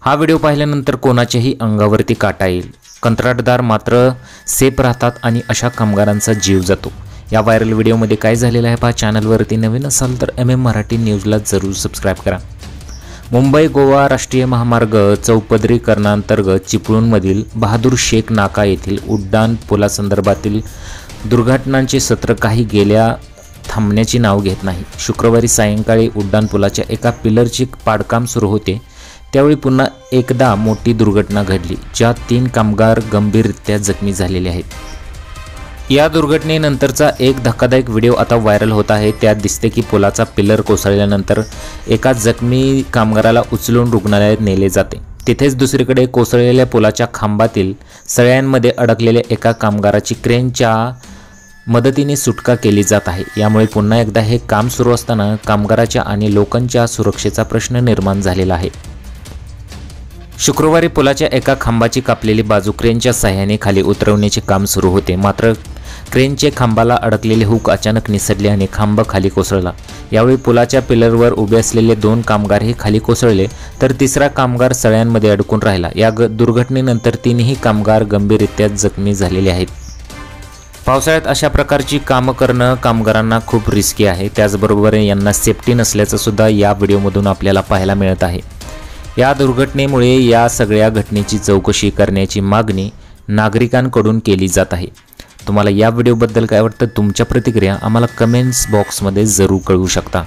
हा व्हिडिओ पाहिल्यानंतर कोणाच्याही अंगावरती काटा येईल। कंत्राटदार मात्र सेफ राहतात आणि अशा कामगारांचा जीव जातो। या व्हायरल व्हिडिओमध्ये काय झालेलं आहे पहा। चॅनलवरती नवीन असाल तर MM मराठी न्यूजला जरूर सबस्क्राइब करा। मुंबई गोवा राष्ट्रीय महामार्ग चौपदरीकरणांतर्गत चिपळूणमधील बहादूर शेख नाका येथील उड्डाण पुलासंदर्भातील दुर्घटनांचे सत्र काही गेल्या थांबण्याची नाव घेत नाही। शुक्रवारी सायंकाळी उड्डाणपुलाच्या एका पिलरचे पाडकाम सुरू होते त्यावेळी पुन्हा एकदा मोठी दुर्घटना घडली, ज्यात 3 कामगार गंभीररित्या जखमी झालेले आहेत। या दुर्घटनेनंतरचा एक धक्कादायक व्हिडिओ आता व्हायरल होत आहे। त्यात दिसते की पुलाचा पिलर कोसळल्यानंतर एका जखमी कामगाराला उचलून रुग्णालयात नेले जाते। तिथेच दुसरीकडे कोसळलेल्या पुलाच्या खांबातील सळ्यांमध्ये अडकलेल्या एका कामगाराची क्रेनच्या मदतीने सुटका केली जात आहे। यामुळे पुन्हा एकदा हे काम सुरू असताना कामगाराच्या आणि लोकांच्या सुरक्षेचा प्रश्न निर्माण झालेला आहे। शुक्रवारी पुलाच्या एका खांबाची कापलेली बाजू क्रेनच्या सहाय्याने खाली उतरवण्याचे काम सुरू होते, मात्र क्रेनचे खांबाला अडकलेले हुक अचानक निसटले आणि खांब खाली कोसळला। यावेळी पुलाच्या पिलरवर उभे असलेले 2 कामगारही खाली कोसळले तर तिसरा कामगार सळ्यांमध्ये अडकून राहिला। या दुर्घटनेनंतर 3ही कामगार गंभीररित्या जखमी झालेले आहेत। पावसाळ्यात अशा प्रकारची कामं करणं कामगारांना खूप रिस्की आहे। त्याचबरोबर यांना सेफ्टी नसल्याचं सुद्धा या व्हिडिओमधून आपल्याला पाहायला मिळत आहे। या दुर्घटनेमुळे या सगळ्या घटनेची चौकशी करण्याची मागणी नागरिकांकडून केली जात आहे। तुम्हाला या व्हिडिओबद्दल काय वाटतं? तुमच्या प्रतिक्रिया आम्हाला कमेंट्स बॉक्समध्ये जरूर कळवू शकता।